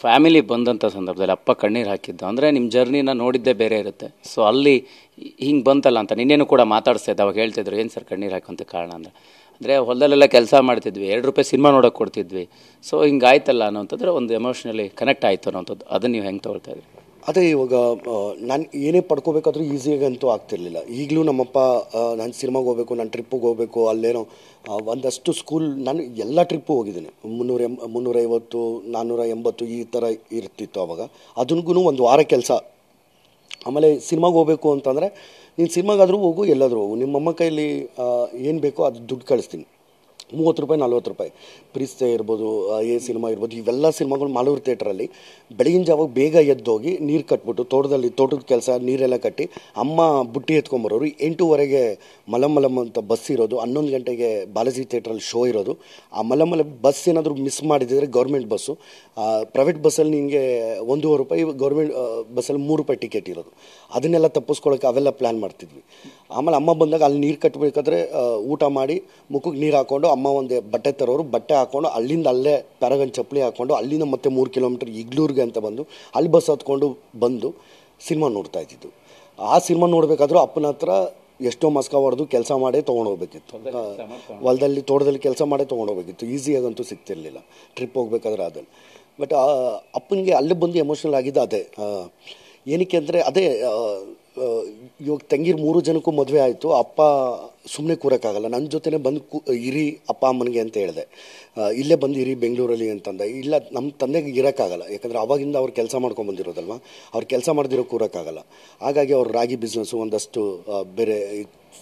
Family ಬಂದಂಥ ಸಂದರ್ಭದಲ್ಲಿ ಅಪ್ಪ ಕಣ್ಣೀರು ಹಾಕಿದ್ದು ಅಂದರೆ ನಿಮ್ಮ ಜರ್ನಿನ ನೋಡಿದ್ದೇ ಬೇರೆ ಇರುತ್ತೆ. ಸೊ ಅಲ್ಲಿ ಹಿಂಗೆ ಬಂತಲ್ಲ ಅಂತ ನಿನ್ನೇನು ಕೂಡ ಮಾತಾಡಿಸ್ತಾ ಇದ್ದೆ. ಅವಾಗ ಹೇಳ್ತಿದ್ರು ಏನು ಸರ್ ಕಣ್ಣೀರು ಹಾಕುವಂಥ ಕಾರಣ ಅಂದರೆ ಹೊಲದಲ್ಲೆಲ್ಲ ಕೆಲಸ ಮಾಡ್ತಿದ್ವಿ, ₹2 ಸಿನಿಮಾ ನೋಡೋಕೆ ಕೊಡ್ತಿದ್ವಿ. ಸೊ ಹಿಂಗಾಯ್ತಲ್ಲ ಅನ್ನೋಂಥದ್ರೆ ಒಂದು ಎಮೋಷ್ನಲಿ ಕನೆಕ್ಟ್ ಆಯಿತು ಅನ್ನೋಂಥದ್ದು. ಅದನ್ನು ನೀವು ಹೆಂಗೆ ತೊಗೊಳ್ತಾ ಇದ್ರಿ? ಅದೇ ಇವಾಗ ನಾನು ಏನೇ ಪಡ್ಕೋಬೇಕಾದ್ರೂ ಈಸಿಯಾಗಂತೂ ಆಗ್ತಿರ್ಲಿಲ್ಲ. ಈಗಲೂ ನಮ್ಮಪ್ಪ ನಾನು ಸಿನಿಮಾಗೆ ಹೋಗಬೇಕು, ನಾನು ಟ್ರಿಪ್ಪಿಗೆ ಹೋಗಬೇಕು, ಅಲ್ಲೇನೋ ಒಂದಷ್ಟು ಸ್ಕೂಲ್ ನಾನು ಎಲ್ಲ ಟ್ರಿಪ್ಪು ಹೋಗಿದ್ದೀನಿ. 350 480 ಈ ಥರ ಇರ್ತಿತ್ತು ಅವಾಗ. ಅದನ್ಗೂ ಒಂದು ವಾರ ಕೆಲಸ. ಆಮೇಲೆ ಸಿನಿಮಾಗೆ ಹೋಗಬೇಕು ಅಂತಂದರೆ ನೀನು ಸಿನಿಮಾಗಾದರೂ ಹೋಗು, ಎಲ್ಲಾದರೂ ಹೋಗು, ನಿಮ್ಮಮ್ಮ ಕೈಲಿ ಏನು ಬೇಕೋ ಅದು ದುಡ್ಡು ಕಳಿಸ್ತೀನಿ. ₹30 ₹40 ಪ್ರೀಸ್ತೆ ಇರ್ಬೋದು, ಸಿನಿಮಾ ಇರ್ಬೋದು, ಇವೆಲ್ಲ ಸಿನಿಮಾಗಳು ಮಾಲೂರು ಥಿಯೇಟ್ರಲ್ಲಿ ಬೆಳಗಿನ ಜಾವಾಗ ಬೇಗ ಎದ್ದೋಗಿ ನೀರು ಕಟ್ಬಿಟ್ಟು ತೋಟದ ಕೆಲಸ ನೀರೆಲ್ಲ ಕಟ್ಟಿ ಅಮ್ಮ ಬುಟ್ಟಿ ಎತ್ಕೊಂಬರೋರು. 8:30ಗೆ ಮಲಮ್ ಅಂತ ಬಸ್ ಇರೋದು, 11 ಗಂಟೆಗೆ ಬಾಲಾಜಿ ಥಿಯೇಟ್ರಲ್ಲಿ ಶೋ ಇರೋದು. ಆ ಮಲಮ್ ಬಸ್ ಏನಾದರೂ ಮಿಸ್ ಮಾಡಿದರೆ ಗೌರ್ಮೆಂಟ್ ಬಸ್ಸು, ಪ್ರೈವೇಟ್ ಬಸ್ಸಲ್ಲಿ ನಿನಗೆ ₹1.5, ಗೌರ್ಮೆಂಟ್ ಬಸ್ಸಲ್ಲಿ ₹3 ಟಿಕೆಟ್ ಇರೋದು. ಅದನ್ನೆಲ್ಲ ತಪ್ಪಿಸ್ಕೊಳ್ಳೋಕೆ ಅವೆಲ್ಲ ಪ್ಲ್ಯಾನ್ ಮಾಡ್ತಿದ್ವಿ. ಆಮೇಲೆ ಅಮ್ಮ ಬಂದಾಗ ಅಲ್ಲಿ ನೀರು ಕಟ್ಟಬೇಕಾದ್ರೆ ಊಟ ಮಾಡಿ ಮುಖಕ್ಕೆ ನೀರು ಹಾಕ್ಕೊಂಡು ಅಮ್ಮ ಒಂದು ಬಟ್ಟೆ ತರೋರು, ಬಟ್ಟೆ ಹಾಕ್ಕೊಂಡು ಅಲ್ಲಿಂದ ಅಲ್ಲೇ ಪ್ಯಾರಗನ್ ಚಪ್ಪಲಿ ಹಾಕ್ಕೊಂಡು ಅಲ್ಲಿಂದ ಮತ್ತೆ 3 ಕಿಲೋಮೀಟರ್ ಇಗ್ಲೂರಿಗೆ ಅಂತ ಬಂದು ಅಲ್ಲಿ ಬಸ್ ಹತ್ಕೊಂಡು ಬಂದು ಸಿನಿಮಾ ನೋಡ್ತಾ ಇದ್ದಿದ್ದು. ಆ ಸಿನಿಮಾ ನೋಡಬೇಕಾದ್ರೂ ಅಪ್ಪನ ಹತ್ರ ಎಷ್ಟೋ ಮಸ್ಕ ಹೊಡೆದು ಕೆಲಸ ಮಾಡೇ ತೊಗೊಂಡೋಗ್ಬೇಕಿತ್ತು. ಹೊಲದಲ್ಲಿ ತೋಟದಲ್ಲಿ ಕೆಲಸ ಮಾಡೇ ತೊಗೊಂಡೋಗ್ಬೇಕಿತ್ತು. ಈಸಿಯಾಗಂತೂ ಸಿಗ್ತಿರ್ಲಿಲ್ಲ ಟ್ರಿಪ್ ಹೋಗ್ಬೇಕಾದ್ರೆ ಅದನ್ನು. ಬಟ್ ಅಪ್ಪನಿಗೆ ಅಲ್ಲೇ ಬಂದು ಎಮೋಷ್ನಲ್ ಆಗಿದ್ದು ಅದೇ. ಏನಕ್ಕೆ ಅಂದರೆ ಅದೇ ಇವಾಗ ತಂಗಿರು 3 ಜನಕ್ಕೂ ಮದುವೆ ಆಯಿತು. ಅಪ್ಪ ಸುಮ್ಮನೆ ಕೂರೋಕ್ಕಾಗಲ್ಲ, ನನ್ನ ಜೊತೆನೇ ಬಂದು ಇರಿ ಅಪ್ಪ ಅಮ್ಮನಿಗೆ ಅಂತ ಹೇಳಿದೆ. ಇಲ್ಲೇ ಬಂದು ಇರಿ ಬೆಂಗಳೂರಲ್ಲಿ ಅಂತಂದೆ. ಇಲ್ಲ, ನಮ್ಮ ತಂದೆಗೆ ಇರೋಕ್ಕಾಗಲ್ಲ, ಯಾಕಂದರೆ ಅವಾಗಿಂದ ಅವ್ರು ಕೆಲಸ ಮಾಡ್ಕೊಂಬಂದಿರೋದಲ್ವ, ಅವ್ರು ಕೆಲಸ ಮಾಡ್ದಿರೋ ಕೂರೋಕ್ಕಾಗಲ್ಲ. ಹಾಗಾಗಿ ಅವ್ರು ರಾಗಿ ಬಿಸ್ನೆಸ್ಸು, ಒಂದಷ್ಟು ಬೇರೆ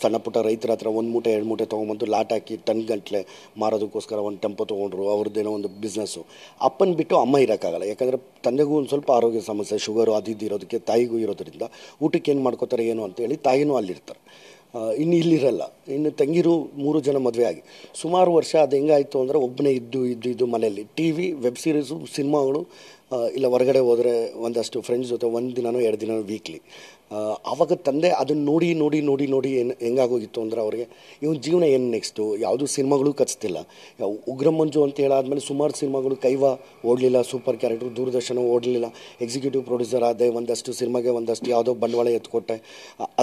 ಸಣ್ಣ ಪುಟ್ಟ ರೈತರ ಹತ್ರ 1 ಮೂಟೆ 2 ಮೂಟೆ ತೊಗೊಂಬಂದು ಲಾಟ್ ಹಾಕಿ ಟನ್ ಗಂಟ್ಲೆ ಮಾರೋದಕ್ಕೋಸ್ಕರ ಒಂದು ಟೆಂಪೋ ತೊಗೊಂಡ್ರು. ಅವ್ರದ್ದೇನೋ ಒಂದು ಬಿಸ್ನೆಸ್ಸು. ಅಪ್ಪನ ಬಿಟ್ಟು ಅಮ್ಮ ಇರೋಕ್ಕಾಗಲ್ಲ, ಯಾಕಂದರೆ ತಂದೆಗೂ ಒಂದು ಸ್ವಲ್ಪ ಆರೋಗ್ಯ ಸಮಸ್ಯೆ, ಶುಗರು ಅದು ಇರೋದಕ್ಕೆ, ತಾಯಿಗೂ ಇರೋದ್ರಿಂದ ಊಟಕ್ಕೆ ಏನು ಮಾಡ್ಕೋತಾರೆ ಏನು ಅಂತೇಳಿ ತಾಯಿನೂ ಅಲ್ಲಿರ್ತಾರೆ. ಇನ್ನು ಇಲ್ಲಿರಲ್ಲ. ಇನ್ನು ತಂಗಿರು 3 ಜನ ಮದುವೆ ಆಗಿ ಸುಮಾರು ವರ್ಷ ಅದು ಹೆಂಗಾಯಿತು ಅಂದರೆ ಒಬ್ಬನೇ ಇದ್ದು ಮನೆಯಲ್ಲಿ TV, ವೆಬ್ ಸೀರೀಸು, ಸಿನಿಮಾಗಳು, ಇಲ್ಲ ಹೊರಗಡೆ ಹೋದರೆ ಒಂದಷ್ಟು ಫ್ರೆಂಡ್ಸ್ ಜೊತೆ 1 ದಿನನೋ 2 ದಿನನೋ ವೀಕ್ಲಿ. ಆವಾಗ ತಂದೆ ಅದನ್ನು ನೋಡಿ ಹೆಂಗಾಗೋಗಿತ್ತು ಅಂದರೆ ಅವ್ರಿಗೆ ಇವನ ಜೀವನ ಏನು ನೆಕ್ಸ್ಟು, ಯಾವುದೂ ಸಿನಿಮಾಗಳು ಕಚ್ತಿಲ್ಲ. ಉಗ್ರ ಮಂಜು ಅಂತ ಹೇಳಾದ್ಮೇಲೆ ಸುಮಾರು ಸಿನಿಮಾಗಳು ಕೈವ ಓಡಲಿಲ್ಲ, ಸೂಪರ್ ಕ್ಯಾರೆಕ್ಟ್ರು, ದೂರದರ್ಶನ ಓಡಲಿಲ್ಲ, ಎಕ್ಸಿಕ್ಯೂಟಿವ್ ಪ್ರೊಡ್ಯೂಸರ್ ಆದೆ, ಒಂದಷ್ಟು ಸಿನಿಮಾಗೆ ಒಂದಷ್ಟು ಯಾವುದೋ ಬಂಡವಾಳ ಎತ್ಕೊಟ್ಟೆ,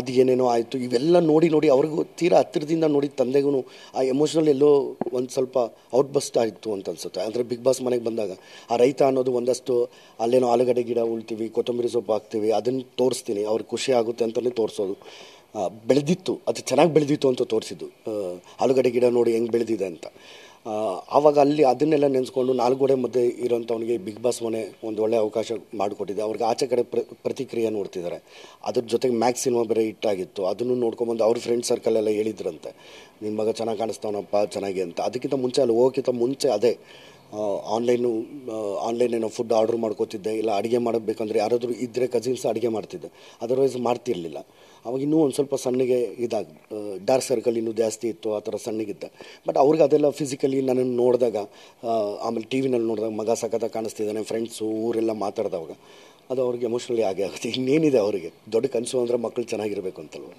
ಅದು ಏನೇನೋ ಆಯಿತು. ಇವೆಲ್ಲ ನೋಡಿ ಅವ್ರಿಗೂ ತೀರಾ ಹತ್ತಿರದಿಂದ ನೋಡಿ ತಂದೆಗೂ ಆ ಎಮೋಷ್ನಲ್ ಎಲ್ಲೋ ಒಂದು ಸ್ವಲ್ಪ ಔಟ್ಬಸ್ಟ್ ಆಯಿತು ಅಂತ ಅನಿಸುತ್ತೆ. ಅಂದರೆ ಬಿಗ್ ಬಾಸ್ ಮನೆಗೆ ಬಂದಾಗ ಆ ರೈತ ಅನ್ನೋದು ಒಂದಷ್ಟು ಅಲ್ಲೇನೋ ಆಲೂಗಡ್ಡೆ ಗಿಡ ಉಳ್ತೀವಿ, ಕೊತ್ತಂಬರಿ ಸೊಪ್ಪು ಹಾಕ್ತೀವಿ, ಅದನ್ನು ತೋರಿಸ್ತೀನಿ, ಅವ್ರಿಗೆ ಖುಷಿ ಆಗುತ್ತೆ ಅಂತಲೇ ತೋರಿಸೋದು. ಬೆಳೆದಿತ್ತು, ಅದು ಚೆನ್ನಾಗಿ ಬೆಳೆದಿತ್ತು ಅಂತ ತೋರಿಸಿದ್ದು. ಆಲೂಗಡ್ಡೆ ಗಿಡ ನೋಡಿ ಹೆಂಗೆ ಬೆಳೆದಿದೆ ಅಂತ. ಆವಾಗ ಅಲ್ಲಿ ಅದನ್ನೆಲ್ಲ ನೆನೆಸ್ಕೊಂಡು 4 ಗೋಡೆ ಮಧ್ಯೆ ಇರೋಂಥವನಿಗೆ ಬಿಗ್ ಬಾಸ್ ಮನೆ ಒಂದು ಒಳ್ಳೆಯ ಅವಕಾಶ ಮಾಡಿಕೊಟ್ಟಿದೆ. ಅವ್ರಿಗೆ ಆಚೆ ಕಡೆ ಪ್ರತಿಕ್ರಿಯೆ ನೋಡ್ತಿದ್ದಾರೆ. ಅದ್ರ ಜೊತೆಗೆ ಮ್ಯಾಕ್ಸ್ ಸಿನಿಮಾ ಬೇರೆ ಹಿಟ್ಟಾಗಿತ್ತು. ಅದನ್ನು ನೋಡ್ಕೊಂಬಂದು ಅವ್ರ ಫ್ರೆಂಡ್ ಸರ್ಕಲೆಲ್ಲ ಹೇಳಿದ್ರಂತೆ, ನಿನ್ನ ಮಗ ಚೆನ್ನಾಗಿ ಕಾಣಿಸ್ತಾವನಪ್ಪ ಚೆನ್ನಾಗಿ ಅಂತ. ಅದಕ್ಕಿಂತ ಮುಂಚೆ ಅಲ್ಲಿ ಹೋಗೋಕ್ಕಿಂತ ಮುಂಚೆ ಅದೇ ಆನ್ಲೈನ್ ಏನೋ ಫುಡ್ ಆರ್ಡ್ರ್ ಮಾಡ್ಕೋತಿದ್ದೆ, ಇಲ್ಲ ಅಡುಗೆ ಮಾಡಬೇಕಂದ್ರೆ ಯಾರಾದರೂ ಇದ್ದರೆ ಕಸಿನ್ಸ್ ಅಡುಗೆ ಮಾಡ್ತಿದ್ದೆ, ಅದರ್ವೈಸ್ ಮಾಡ್ತಿರ್ಲಿಲ್ಲ. ಅವಾಗ ಇನ್ನೂ ಒಂದು ಸ್ವಲ್ಪ ಸಣ್ಣಗೆ ಡಾರ್ಕ್ ಸರ್ಕಲ್ ಇನ್ನೂ ಜಾಸ್ತಿ ಇತ್ತು, ಆ ಥರ ಸಣ್ಣಗಿದ್ದೆ. ಬಟ್ ಅವ್ರಿಗೆ ಅದೆಲ್ಲ ಫಿಸಿಕಲಿ ನನ್ನನ್ನು ನೋಡಿದಾಗ, ಆಮೇಲೆ TV ನಲ್ಲಿ ನೋಡಿದಾಗ ಮಗ ಸಖತ್ತಾಗಿ ಕಾಣಿಸ್ತಿದ್ದಾನೆ, ಫ್ರೆಂಡ್ಸು ಊರೆಲ್ಲ ಮಾತಾಡಿದವಾಗ ಅದು ಅವ್ರಿಗೆ ಎಮೋಷ್ನಲಿ ಆಗೇ ಆಗುತ್ತೆ. ಇನ್ನೇನಿದೆ ಅವರಿಗೆ ದೊಡ್ಡ ಕನಸು ಅಂದರೆ ಮಕ್ಕಳು ಚೆನ್ನಾಗಿರಬೇಕು ಅಂತಲ್ವ.